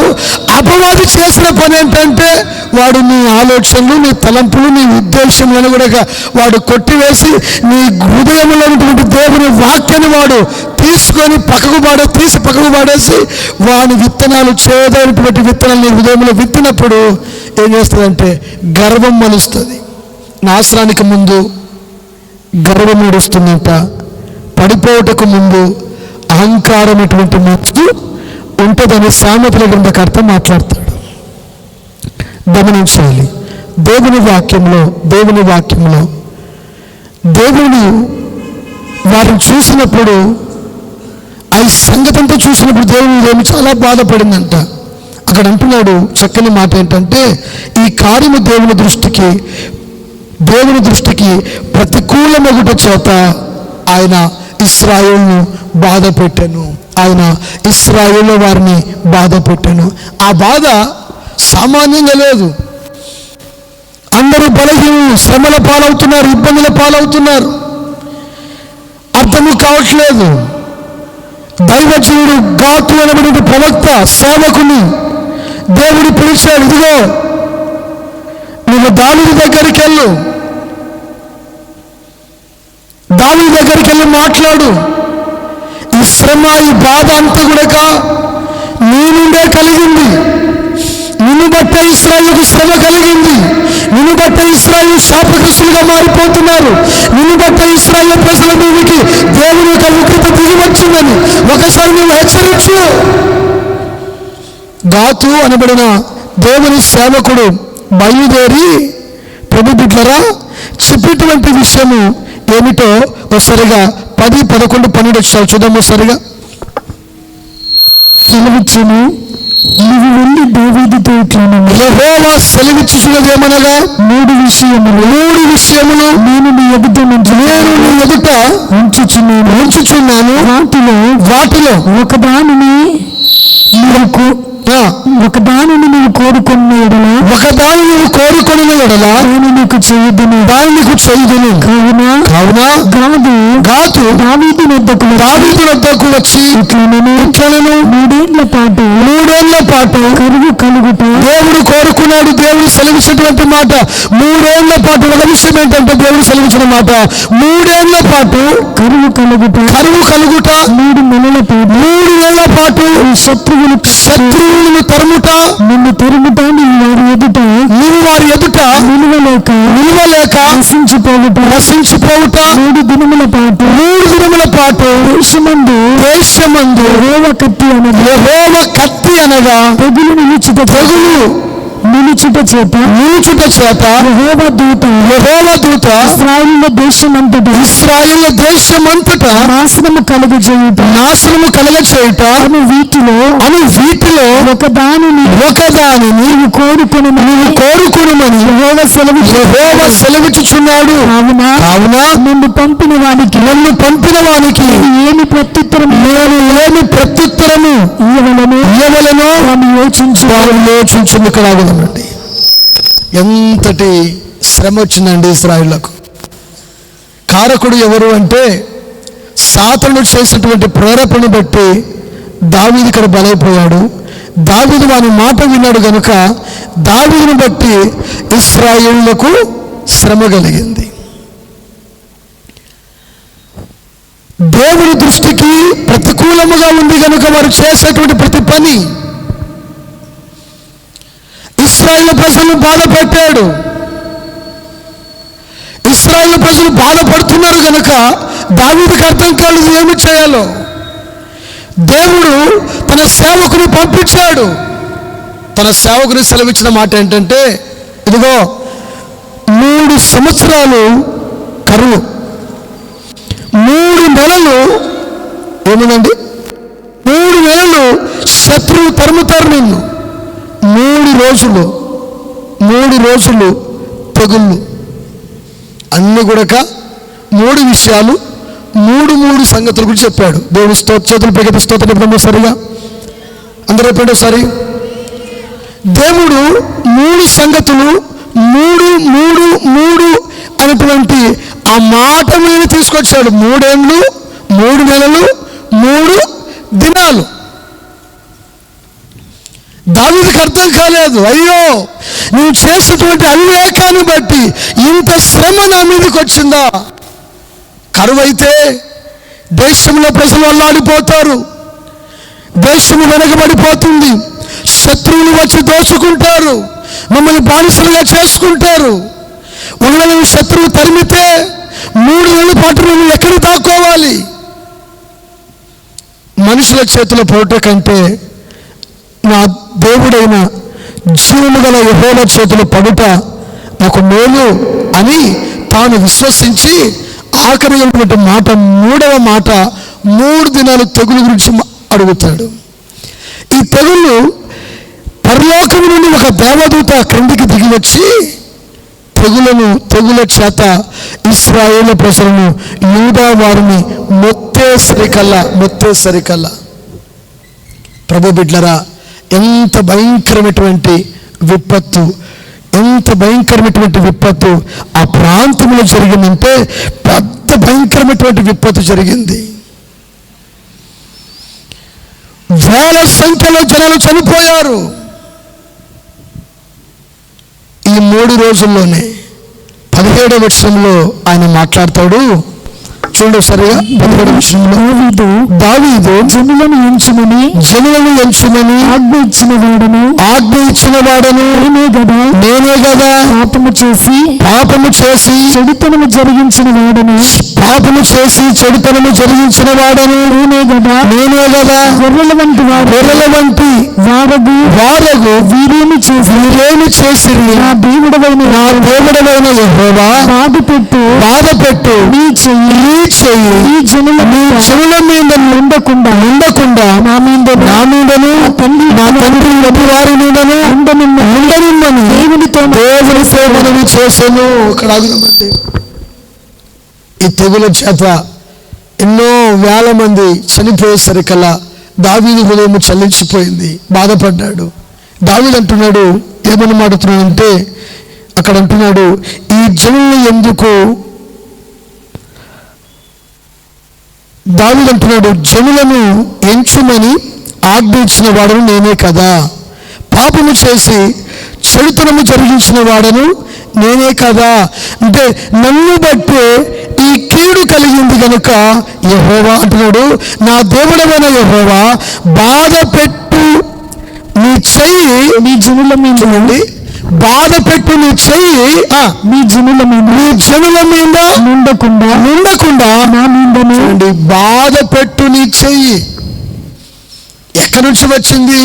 అపవాది చేసిన పని ఏంటంటే వాడు నీ ఆలోచనలు, నీ తలంపులు, నీ ఉద్దేశములను కూడా వాడు కొట్టివేసి నీ హృదయంలో ఉన్నటువంటి దేవుని వాక్యాన్ని వాడు తీసి పక్కకు పాడేసి వాని విత్తనాలు, చేదైనటువంటి విత్తనాలు నీ హృదయంలో విత్తినప్పుడు ఏం చేస్తుందంటే గర్వం మలుస్తుంది. నాశనానికి ముందు గర్వం ఏడుస్తుందంట, పడిపోవటకు ముందు అహంకారం ఎటువంటి మనసు ఉంటుందని సామెతల గ్రంథకర్త మాట్లాడతాడు. గమనించాలి. దేవుని వాక్యంలో దేవుడు వారిని చూసినప్పుడు, ఆ సంగతి అంతా చూసినప్పుడు దేవుని చాలా బాధపడిందంట. అక్కడ అంటున్నాడు చక్కని మాట ఏంటంటే, ఈ కార్యము దేవుని దృష్టికి ప్రతికూలమగుట చేత ఆయన ఇశ్రాయేలును బాధ పెట్టాను. ఆయన ఇశ్రాయేలు వారిని బాధ పెట్టాను. ఆ బాధ సామాన్యంగా లేదు. అందరూ బలహీనులు, శ్రమల పాలవుతున్నారు, ఇబ్బందుల పాలవుతున్నారు. అర్థము కావట్లేదు. దైవజనుడు గాతు అనబడిన ప్రవక్త సేవకుని దేవుడు పిలిచాడు, ఇదిగో నువ్వు దావీదు దగ్గరికి వెళ్ళి మాట్లాడు. ఈ శ్రమ, ఈ బాధ అంతా కూడా నీ నుండే కలిగింది. నిన్ను బట్టే ఇశ్రాయేలుకు శ్రమ కలిగింది. నిన్ను బట్టే ఇశ్రాయేలు శాపగ్రస్తులుగా మారిపోతున్నారు. నిన్ను బట్టే ఇశ్రాయేలు ప్రజల మీదకి దేవుని యొక్క ఉగ్రత దిగి వచ్చిందని ఒకసారి నువ్వు హెచ్చరించు. గాతు అనబడిన దేవుని సేవకుడు బయలుదేరి, ప్రభు బిడ్డలారా, చెప్పేటువంటి విషయము ఏమిటో ఒకసారిగా 10, 11, 12 వచ్చారు చూద్దాం. ఒకసారిగా సెలవిచ్చును, నీవు వెళ్ళి దావీదుతో ఇట్లనము, యెహోవా సెలవిచ్చుచున్నదేమనగా, 3 విషయములు నేను నీ ఎదుట ఉంచుచున్నాను. వాటిలో ఒకదానిని నీవు కోరుకున్న ఎడల దాన్ని నీకు చేయుదును. కావున గాతు దావీదు వద్దకు వచ్చి ఇట్లనను, 3 ఏళ్ల పాటు కరువు కలుగుట. దేవుడు కోరుకున్నాడు. దేవుడు సెలవిచ్చినటువంటి మాట 3 ఏళ్ల పాటు. ఒక విషయం ఏంటంటే దేవుడు సెలవిచ్చిన మాట 3 ఏళ్ల పాటు కరువు కలుగుట. 3 నెలల పాటు శత్రువులు తరుముట. నిన్ను తరుముట, నీవు వారి ఎదుట నిలువలేక నశించిపోవుట. 3 దినముల పాటు దేశమందు యెహోవ కత్తి అనగా తెగులు నిలుచుట చేత యెహోవా దూత ఇశ్రాయేలు దేశమంతటా నాశనము కలుగజేయుట. అను వీటిలో ఒకదానిని నీవు కోరుకొనుమని యెహోవా సెలవిచ్చుచున్నాడు. కావున నన్ను పంపిన వానికి ఏమి ప్రత్యుత్తరము ఇయ్యవలెనో వారు యోచించుండి. ఎంతటి శ్రమ వచ్చిందండి ఇశ్రాయేలులకు. కారకుడు ఎవరు అంటే, సాతాను చేసినటువంటి ప్రేరేపణ బట్టి దావీదు ఇక్కడ బలైపోయాడు. దావీదు వాని మాట విన్నాడు కనుక దావీదును బట్టి ఇశ్రాయేలులకు శ్రమ కలిగింది. దేవుని దృష్టికి ప్రతికూలముగా ఉంది కనుక వారు చేసేటువంటి ప్రతి పని ఇశ్రాయేలు ప్రజలను బాధ పెట్టాడు. ఇశ్రాయేలు ప్రజలు బాధపడుతున్నారు కనుక దావీదుకి అర్థం కాలేదు ఏమి చేయాలో. దేవుడు తన సేవకుని పంపించాడు. తన సేవకుని సెలవిచ్చిన మాట ఏంటంటే, ఇదిగో 3 సంవత్సరాలు కరువు, 3 నెలలు ఏముందండి, 3 నెలలు శత్రువు తరుముతారు నిన్ను. 3 రోజులు తెగుళ్ళు. అన్ని కూడా 3 విషయాలు, 3 సంగతుల గురించి చెప్పాడు. దేవుడు చేతులు పైకి స్తోత్రం చెప్తాము. సరిగా అందరూ చెప్పండి ఒకసారి. దేవుడు 3 సంగతులు, 3 అనేటువంటి ఆ మాట మీద తీసుకొచ్చాడు. 3 ఏళ్ళు, 3 నెలలు, 3 దినాలు. దావీదుకి అర్థం కాలేదు, అయ్యో నేను చేసినటువంటి అవివేకాన్ని బట్టి ఇంత శ్రమ నా మీదకి వచ్చిందా. కరువైతే దేశంలో ప్రజలు అల్లాడిపోతారు, దేశము వెనకబడిపోతుంది, శత్రువులు వచ్చి దోచుకుంటారు, మమ్మల్ని బానిసలుగా చేసుకుంటారు. ఒకవేళ శత్రువు తరిమితే 3 నెలల పాటు మేము ఎక్కడ దాక్కోవాలి? మనుషుల చేతిలో పోవట కంటే నా దేవుడైన జీవము గల యెహోవా చేతిలో పడుట నాకు మేలు అని తాను విశ్వసించి ఆఖరినటువంటి మాట, 3వ మాట, 3 దినాలు తెగులు గురించి అడుగుతాడు. ఈ తెగుళ్ళు పరలోకం నుండి ఒక దేవదూత క్రిందికి దిగి వచ్చి తెగుల చేత ఇశ్రాయేలు ప్రజలను, యూదా వారిని మొత్తేసరికల్లా. ప్రభు బిడ్డలారా, ఎంత భయంకరమైనటువంటి విపత్తు ఆ ప్రాంతంలో జరిగిందంటే పెద్ద భయంకరమైనటువంటి విపత్తు జరిగింది. వేల సంఖ్యలో జనాలు చనిపోయారు. ఈ 3 రోజుల్లోనే 17వ వచనంలో ఆయన మాట్లాడతాడు. చూడండి సరిగా 17వ వచనంలో, దావీదు జనులను ఎంచుమని ఆజ్ఞ ఇచ్చిన వాడను నేనే గదా, పాపము చేసి చెడుతనము జరిగించిన వాడను నేనే గదా. గొర్రెల వంటి వారగు వీరేమి చేసి నా దేవుడవైన యెహోవా బాధపెట్టు నీ చెయ్యి ఈ జనుల మీద ఉండకుండా నా మీదను నా తండ్రి వారి మీదను ఉండనిమ్మని దేవునితో మనవి చేశాను. అక్కడ ఆగుదామండి. ఈ తెగుల చేత ఎన్నో వేల మంది చనిపోయేసరికల్లా దావీదు హృదయం చల్లించిపోయింది, బాధపడ్డాడు. దావీదు అంటున్నాడు, ఏమని మాట్లాడుతున్నాడంటే అక్కడ అంటున్నాడు, ఈ జనులు ఎందుకు, దావీదు అంటున్నాడు, జనులను ఎంచుమని ఆజ్ఞ ఇచ్చిన వాడను నేనే కదా, పాపము చేసి చెడుతనము జరిగించిన వాడను నేనే కదా. అంటే నన్ను బట్టి ఈ కీడు కలిగింది కనుక యెహోవా అంటున్నాడు, నా దేవుడమైన యెహోవా బాధపెట్టు నీ చెయ్యి నీ జనుల మీద నుండి, బాధపెట్టు నీ చెయ్యి నీ జనుల మీద ఉండకుండా నా మీద బాధపెట్టు నీ చెయ్యి. ఎక్కడి నుంచి వచ్చింది?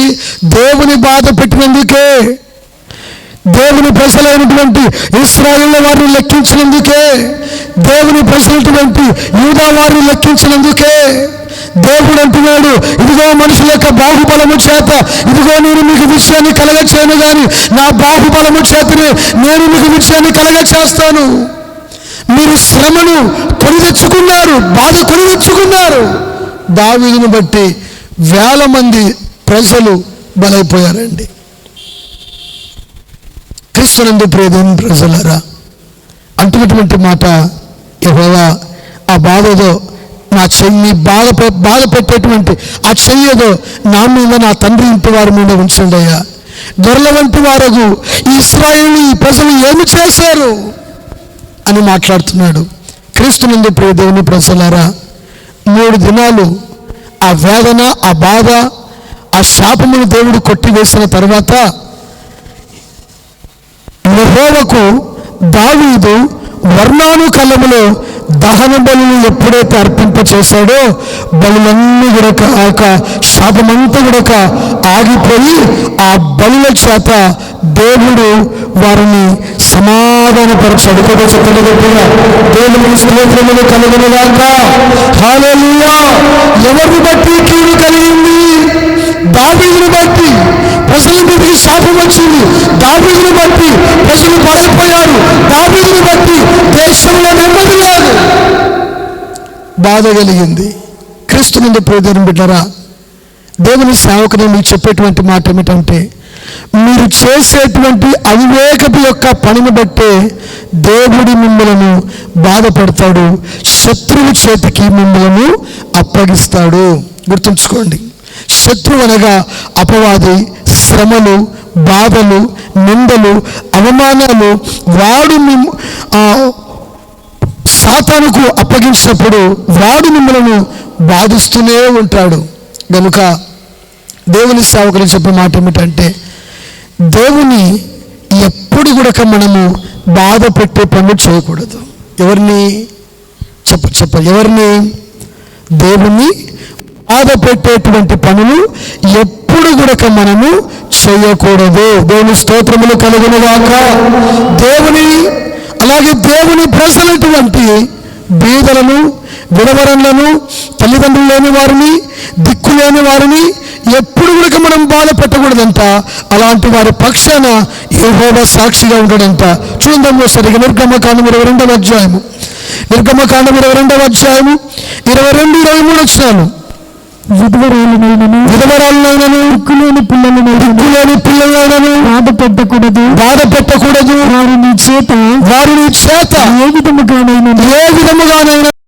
దేవుని బాధ పెట్టినందుకే, దేవుని ప్రజలైనటువంటి ఇశ్రాయేలు వారిని లెక్కించినందుకే, దేవుని ప్రజలైనటువంటి యూదా వారిని లెక్కించినందుకే దేవుడు అంటున్నాడు, ఇదిగో మనుషుల యొక్క బాహుబలము చేత ఇదిగో నేను మీకు విషయాన్ని కలగచేయను గాని నా బాహుబలము చేతనే నేను మీకు విషయాన్ని కలగచేస్తాను. మీరు శ్రమను కొని తెచ్చుకున్నారు, బాధ కొని తెచ్చుకున్నారు. దావీదును బట్టి వేల మంది ప్రజలు బలైపోయారండి. క్రీస్తునందు ప్రియమైన ప్రజలారా, అంటున్నటువంటి మాట, యెహోవా ఆ బాధతో నా చెయ్యి బాధ పెట్టేటువంటి ఆ చెయ్యదో నా మీద, నా తండ్రి ఇంటి వారి మీద ఉంచండి అయ్యా. గొర్రెల వంటి వారగు ఈ ఇశ్రాయేలు ఈ ప్రజలు ఏమి చేశారు అని మాట్లాడుతున్నాడు. క్రీస్తునందు ప్రియ దేవుని ప్రజలారా, 3 దినాలు ఆ వేదన, ఆ బాధ, ఆ శాపమును దేవుడు కొట్టివేసిన తర్వాత యెహోవాకు దావీదు వర్ణానుకాలములో దహన బలులు ఎప్పుడైతే అర్పింప చేశాడో బలులన్నీ కూడా ఆ శాపమంతా కూడా ఆగిపోయి ఆ బలుల చేత దేవుడు వారిని సమాధానపరచాడు. దేవుని స్తోత్రములు కలుగునుగాక. హల్లెలూయా. ఎవరిని బట్టి కీడు కలిగింది? దావీదును బట్టి ప్రజల మీదకి శాపం వచ్చింది. దావీదును బట్టి ప్రజలు పడైపోయారు. దావీదును బట్టి దేశంలో నెమ్మది లేదు, బాధ కలిగింది. క్రీస్తునందు ప్రియమైన బిడ్డలారా, దేవుని సేవకుని మీకు చెప్పేటువంటి మాట ఏమిటంటే, మీరు చేసేటువంటి అవివేకపు యొక్క పనిని బట్టే దేవుడి మిమ్మలను బాధపడతాడు, శత్రువు చేతికి మిమ్మలను అప్పగిస్తాడు. గుర్తుంచుకోండి, శత్రువు అనగా అపవాది, శ్రమలు, బాధలు, నిందలు, అవమానాలు వాడు సాతానుకు అప్పగించినప్పుడు వాడు మిమ్మల్ని బాధిస్తూనే ఉంటాడు. కనుక దేవుని సేవకులు చెప్పే మాట ఏమిటంటే, దేవుని ఎప్పుడు కూడా మనము బాధ పెట్టే పనులు చేయకూడదు. ఎవరిని ఎవరిని? దేవుని బాధ పెట్టేటువంటి పనులు ఎప్పుడు కూడా మనము చేయకూడదు. దేవుని స్తోత్రములు కలుగునుగాక. దేవుని అలాగే దేవుని ప్రజలైనటువంటి బీదలను, విడవరలను, తల్లిదండ్రులు లేని వారిని, దిక్కు లేని వారిని ఎప్పుడు కూడా మనం బాధ పెట్టకూడదంట. అలాంటి వారి పక్షాన యెహోవా సాక్షిగా ఉంటాడంట. చూద్దాము సరిగా నిర్గమకాండం 22వ అధ్యాయము, నిర్గమకాండం 22వ అధ్యాయము 22-23 వచనాలు. విధవరాలనైనను దిక్కులేని పిల్లలైనను బాధ పెట్టకూడదు. వారిని చేత ఏ విధముగానైనా